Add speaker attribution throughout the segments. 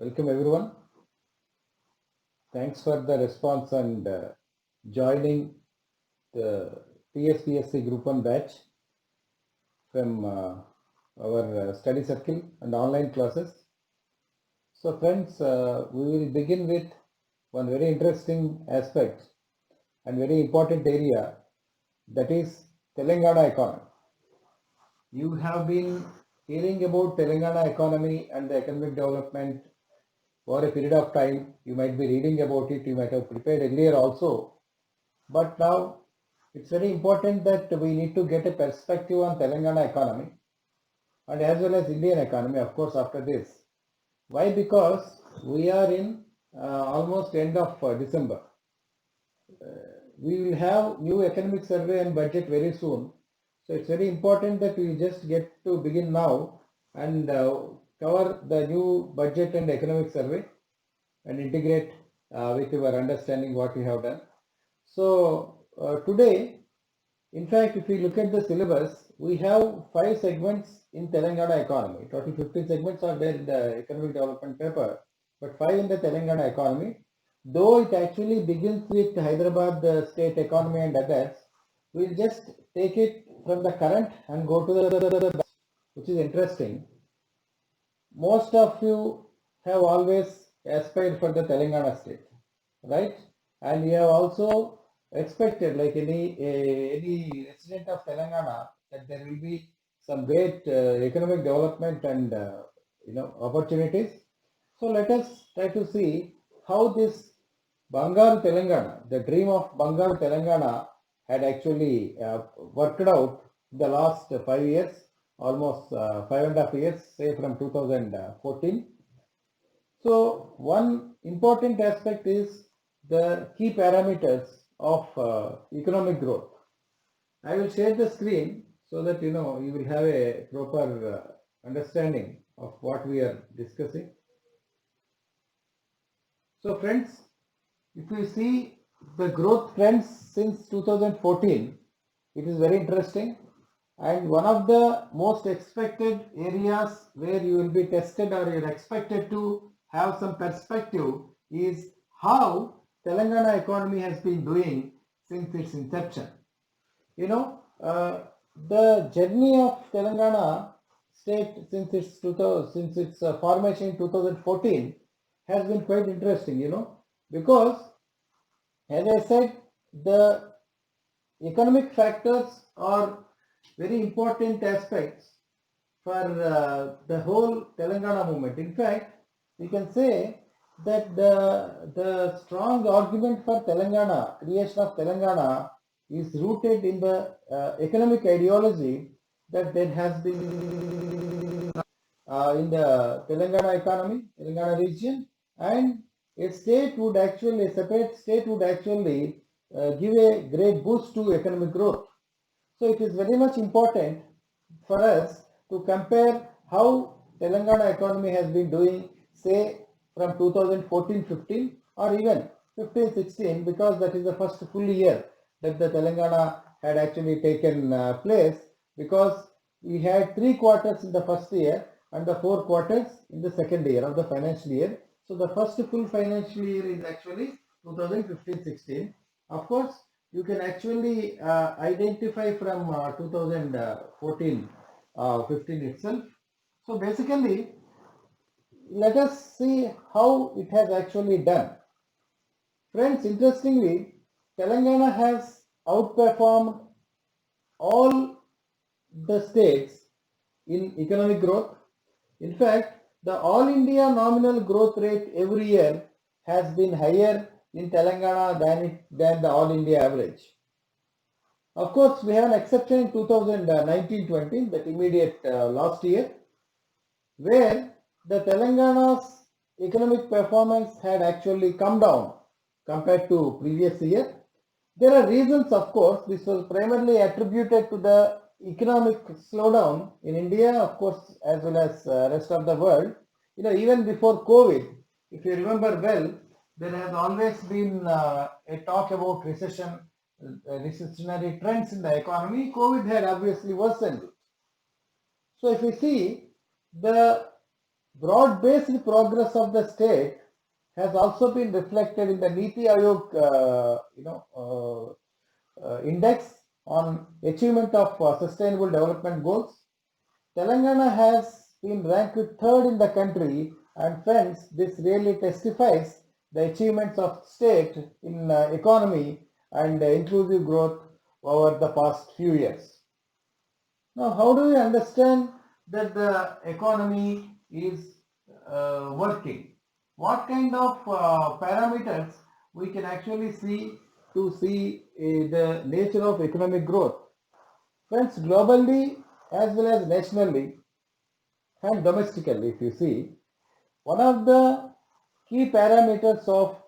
Speaker 1: Welcome everyone. Thanks for the response and joining the TSPSC Group 1 batch from our study circle and online classes. So friends, we will begin with one very interesting aspect and very important area, that is Telangana economy. You have been hearing about Telangana economy and the economic development for a period of time. You might be reading about it, you might have prepared earlier also. But now it's very important that we need to get a perspective on Telangana economy and as well as Indian economy, of course, after this. Why? Because we are in almost end of December. We will have new economic survey and budget very soon. So it's very important that we just get to begin now and cover the new budget and economic survey and integrate with your understanding what we have done. So today, in fact, if we look at the syllabus, we have 5 segments in Telangana economy. Total 15 segments are there in the economic development paper, but 5 in the Telangana economy. Though it actually begins with Hyderabad state economy and others, we'll just take it from the current and go to the which is interesting. Most of you have always aspired for the Telangana state, right? And you have also expected, like any resident of Telangana, that there will be some great economic development and opportunities. So let us try to see how this Bangaru Telangana, the dream of Bangaru Telangana, had actually worked out in the last 5 years, almost 5.5 years, say from 2014. So one important aspect is the key parameters of economic growth. I will share the screen so that you will have a proper understanding of what we are discussing. So friends, if you see the growth trends since 2014, it is very interesting, and one of the most expected areas where you will be tested or you're expected to have some perspective is how Telangana economy has been doing since its inception. The journey of Telangana state since its formation in 2014 has been quite interesting, because as I said, the economic factors are very important aspects for the whole Telangana movement. In fact, we can say that the strong argument for Telangana, creation of Telangana, is rooted in the economic ideology that there has been in the Telangana economy, Telangana region, and a separate state would actually give a great boost to economic growth. So it is very much important for us to compare how Telangana economy has been doing, say from 2014-15 or even 15-16, because that is the first full year that the Telangana had actually taken place, because we had 3 quarters in the first year and the 4 quarters in the second year of the financial year. So the first full financial year is actually 2015-16. Of course, you can actually identify from 2014-15 itself. So basically, let us see how it has actually done. Friends, interestingly, Telangana has outperformed all the states in economic growth. In fact, the all India nominal growth rate every year has been higher in Telangana than the all India average. Of course, we have an exception in 2019-20, that immediate last year, where the Telangana's economic performance had actually come down compared to previous year. There are reasons, of course. This was primarily attributed to the economic slowdown in India, of course, as well as rest of the world. Even before COVID, if you remember well, there has always been a talk about recessionary trends in the economy. COVID had obviously worsened it. So if we see the broad-based progress of the state has also been reflected in the Niti Aayog, index on achievement of sustainable development goals. Telangana has been ranked third in the country, and friends, this really testifies the achievements of state in economy and inclusive growth over the past few years. Now, how do we understand that the economy is working? What kind of parameters we can actually see to see the nature of economic growth? Friends, globally as well as nationally and domestically, if you see, one of the key parameters of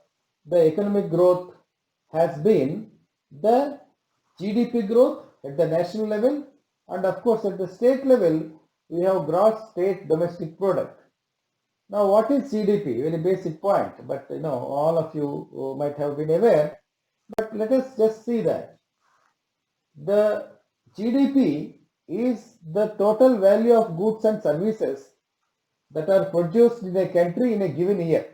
Speaker 1: the economic growth has been the GDP growth at the national level, and of course at the state level we have gross state domestic product. Now what is GDP? Very basic point, but all of you might have been aware, but let us just see that. The GDP is the total value of goods and services that are produced in a country in a given year.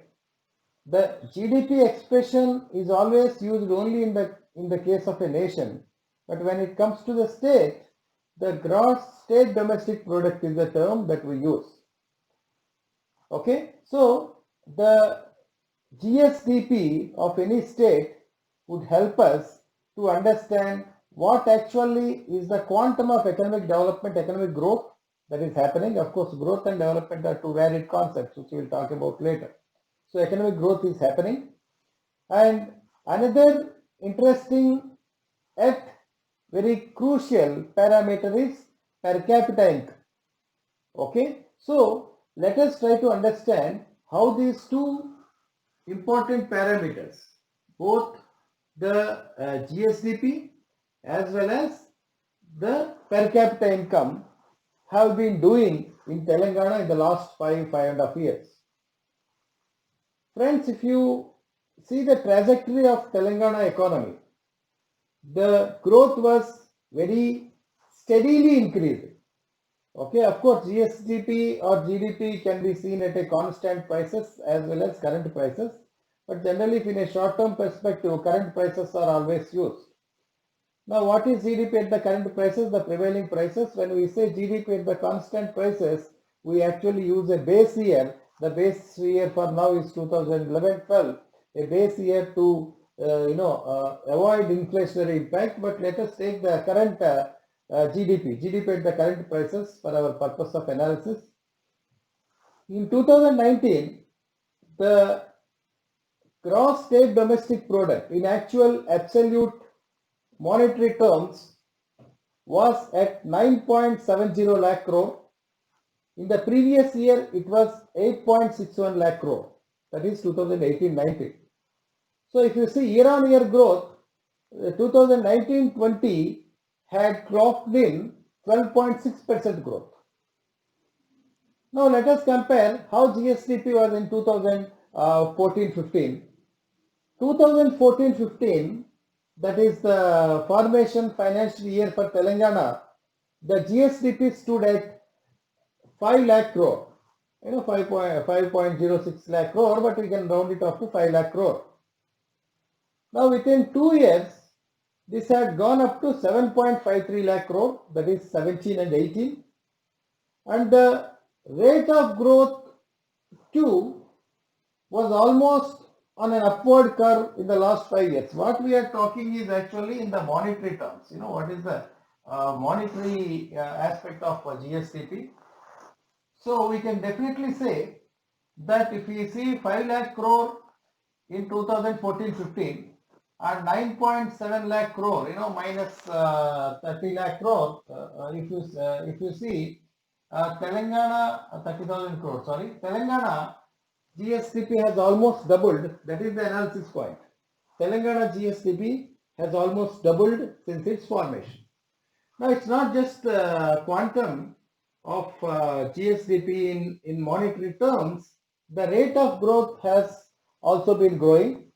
Speaker 1: The GDP expression is always used only in the case of a nation, but when it comes to the state, the gross state domestic product is the term that we use. Okay, so the GSDP of any state would help us to understand what actually is the quantum of economic development, economic growth that is happening. Of course, growth and development are two varied concepts, which we will talk about later. So economic growth is happening. And another interesting yet very crucial parameter is per capita income. Okay, so let us try to understand how these two important parameters, both the GSDP as well as the per capita income, have been doing in Telangana in the last 5.5 years. Friends, if you see the trajectory of Telangana economy, the growth was very steadily increasing. Okay, of course, GSDP or GDP can be seen at a constant prices as well as current prices, but generally, if in a short-term perspective, current prices are always used. Now, what is GDP at the current prices, the prevailing prices? When we say GDP at the constant prices, we actually use a base year. The base year for now is 2011-12, a base year to avoid inflationary impact. But let us take the current GDP at the current prices for our purpose of analysis. In 2019, the gross state domestic product in actual absolute monetary terms was at 9.70 lakh crore. In the previous year, it was 8.61 lakh crore. That is 2018-19. So if you see year-on-year growth, 2019-20 had clocked in 12.6% growth. Now let us compare how GSDP was in 2014-15. 2014-15, that is the formation financial year for Telangana, the GSDP stood at 5 lakh crore, 5.06 lakh crore, but we can round it up to 5 lakh crore. Now within 2 years, this had gone up to 7.53 lakh crore, that is 17 and 18. And the rate of growth too was almost on an upward curve in the last 5 years. What we are talking is actually in the monetary terms. What is the monetary aspect of GSDP? So we can definitely say that if we see 5 lakh crore in 2014-15 and 9.7 lakh crore, minus 30 lakh crore, if you see Telangana, 30,000 crore, sorry, Telangana GSDP has almost doubled. That is the analysis point. Telangana GSDP has almost doubled since its formation. Now it's not just quantum of GSDP in monetary terms. The rate of growth has also been growing.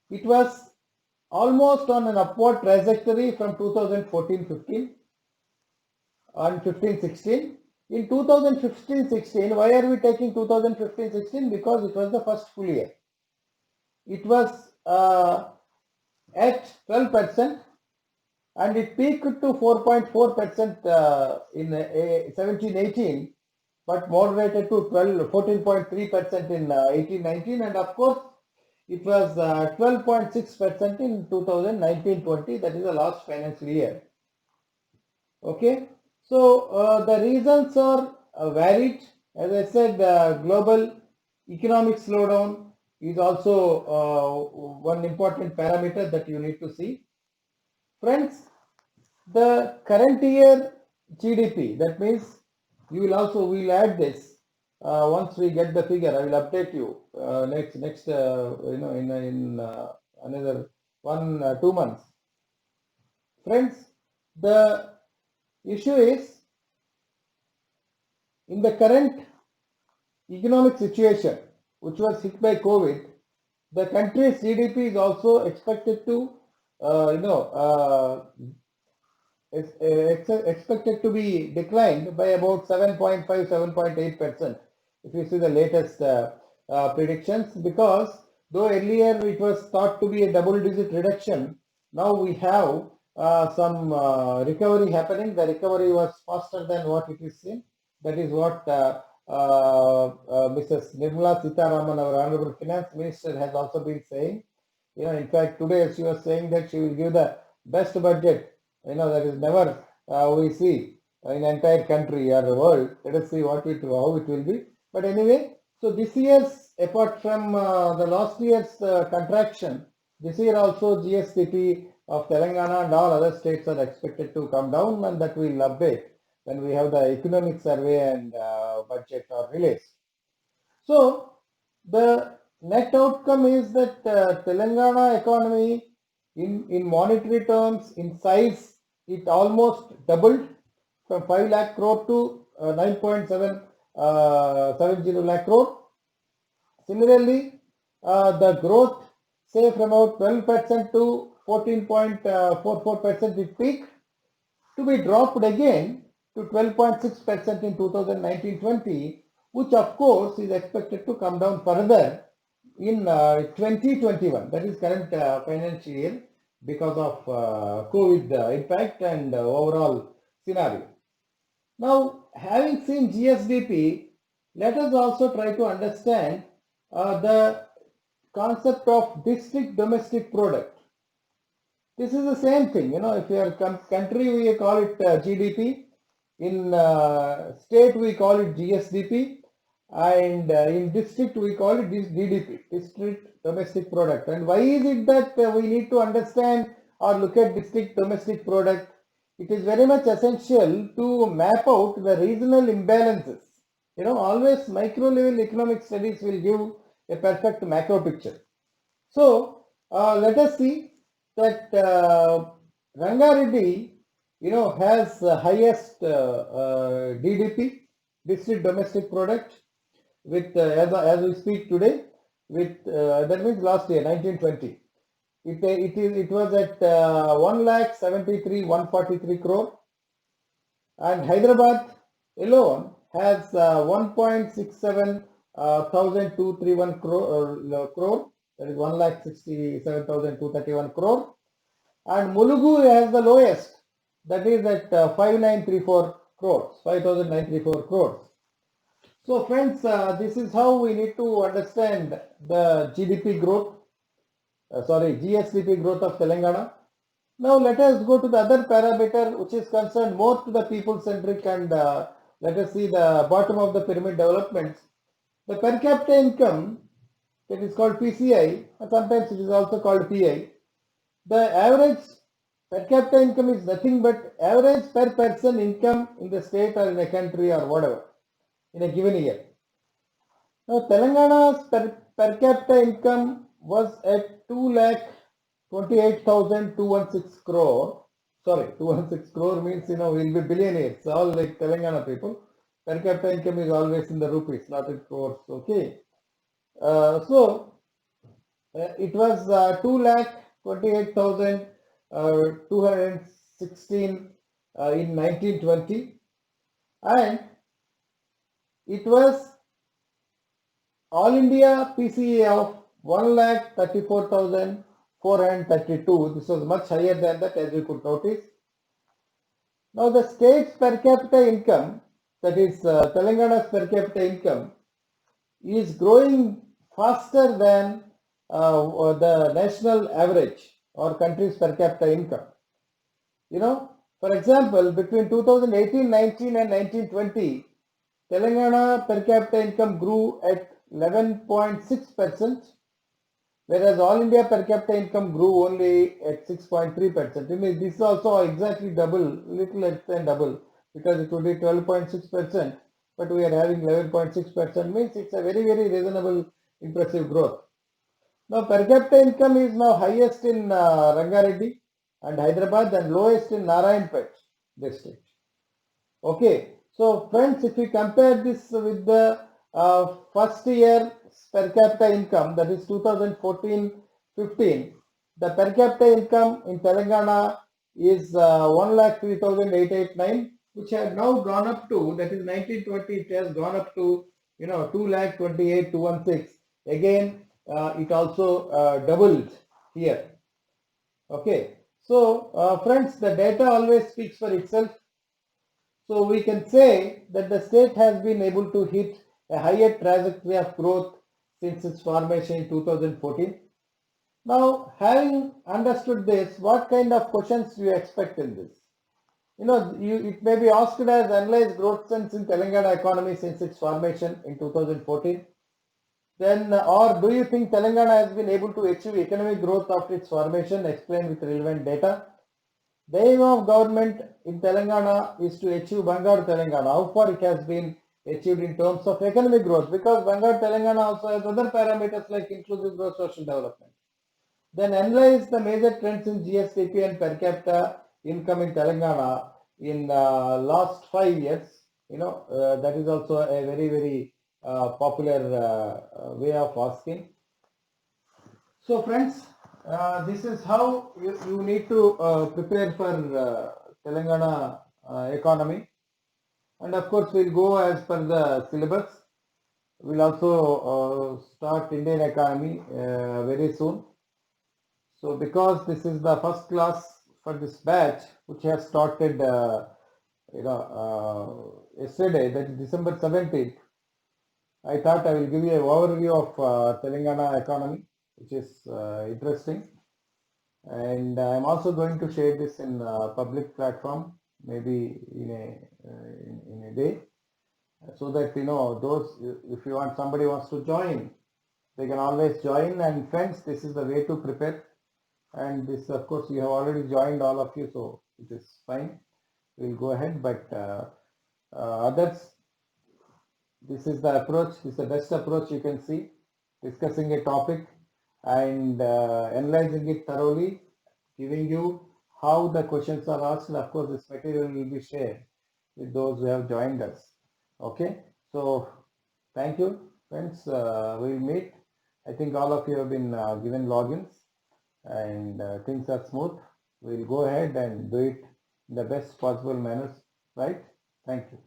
Speaker 1: It was almost on an upward trajectory from 2014-15 and 15-16. In 2015-16, why are we taking 2015-16? Because it was the first full year. It was at 12%, and it peaked to 4.4% in 17-18, but moderated to 14.3% in 18-19, and of course it was 12.6% in 2019-20, that is the last financial year. Okay, so the reasons are varied. As I said, global economic slowdown is also one important parameter that you need to see. Friends, the current year GDP, that means you will also, we will add this once we get the figure. I will update you next in another 2 months. Friends, the issue is, in the current economic situation which was hit by COVID, the country's GDP is also expected to expected to be declined by about 7.5, 7.8%, if you see the latest predictions, because though earlier it was thought to be a double-digit reduction, now we have some recovery happening. The recovery was faster than what it is seen. That is what Mrs. Nirmala Sitharaman, our Honorable Finance Minister, has also been saying. In fact, today she was saying that she will give the best budget, that is never we see in entire country or the world. Let us see how it will be. But anyway, so this year's, apart from the last year's contraction, this year also GSDP of Telangana and all other states are expected to come down, and that we will update when we have the economic survey and budget are released. So the net outcome is that Telangana economy in monetary terms, in size, it almost doubled from 5 lakh crore to 9.770 lakh crore. Similarly, the growth, say from about 12% to 14.44% it peaked, to be dropped again to 12.6% in 2019-20, which of course is expected to come down further in 2021, that is current financial year, because of COVID impact and overall scenario. Now, having seen GSDP, let us also try to understand the concept of district domestic product. This is the same thing, if you are country, we call it GDP, in state we call it GSDP, and in district we call it DDP, district domestic product. And why is it that we need to understand or look at district domestic product? It is very much essential to map out the regional imbalances. Always micro level economic studies will give a perfect macro picture. So let us see that Rangareddy has the highest DDP, district domestic product, with as we speak today, with that means last year 1920, it was at 1,73,143 crore, and Hyderabad alone has 1.67,231 crore, that is 1,67,231 crore, and Mulugu has the lowest, that is at 5,934 crores, 5,934 crores. So friends, this is how we need to understand the GDP growth, GSDP growth of Telangana. Now let us go to the other parameter which is concerned more to the people centric, and let us see the bottom of the pyramid developments. The per capita income, that is called PCI, and sometimes it is also called PI. The average per capita income is nothing but average per person income in the state or in a country or whatever in a given year. Now Telangana's per capita income was at 2,28,216 crore. Sorry, 216 crore means we'll be billionaires, all like Telangana people. Per capita income is always in the rupees, not in crores. Okay. It was 2,28,216 in 1920, and it was all India PCA of 1,34,432. This was much higher than that, as you could notice. Now the state's per capita income, that is Telangana's per capita income, is growing faster than the national average or country's per capita income. You know, for example, between 2018-19 and 19-20, Telangana per capita income grew at 11.6%, whereas all India per capita income grew only at 6.3%. This is also exactly double, little less than double, because it would be 12.6%, but we are having 11.6%, means it's a very, very reasonable, impressive growth. Now, per capita income is now highest in Rangareddy and Hyderabad and lowest in Narayanpet district. Okay, so friends, if we compare this with the first year per capita income, that is 2014-15, the per capita income in Telangana is 1,03,889, which has now gone up to, that is 1920, it has gone up to 2,28,216. Again, it also doubled here. Okay, so friends, the data always speaks for itself. So we can say that the state has been able to hit a higher trajectory of growth since its formation in 2014. Now, having understood this, what kind of questions do you expect in this? It may be asked as analyze growth trends in Telangana economy since its formation in 2014. Then, or do you think Telangana has been able to achieve economic growth after its formation? Explain with relevant data. The aim of government in Telangana is to achieve Bangaru Telangana. How far it has been achieved in terms of economic growth? Because Bangaru Telangana also has other parameters like inclusive growth, social development. Then analyze the major trends in GSDP and per capita income in Telangana in last 5 years. That is also a very, very popular way of asking. So friends, this is how you need to prepare for Telangana economy, and of course we'll go as per the syllabus. We'll also start Indian economy very soon. So because this is the first class for this batch, which has started yesterday, that is December 17th, I thought I will give you an overview of Telangana economy, which is interesting. And I'm also going to share this in a public platform, maybe in a day, so that those, if you want, somebody wants to join, they can always join. And friends, this is the way to prepare. And this, of course, you have already joined, all of you, so it is fine. We'll go ahead, but others, this is the approach. This is the best approach you can see, discussing a topic and analyzing it thoroughly, giving you how the questions are asked, and of course this material will be shared with those who have joined us. Okay, so thank you friends, we'll meet. I think all of you have been given logins, and things are smooth. We'll go ahead and do it in the best possible manners, right? Thank you.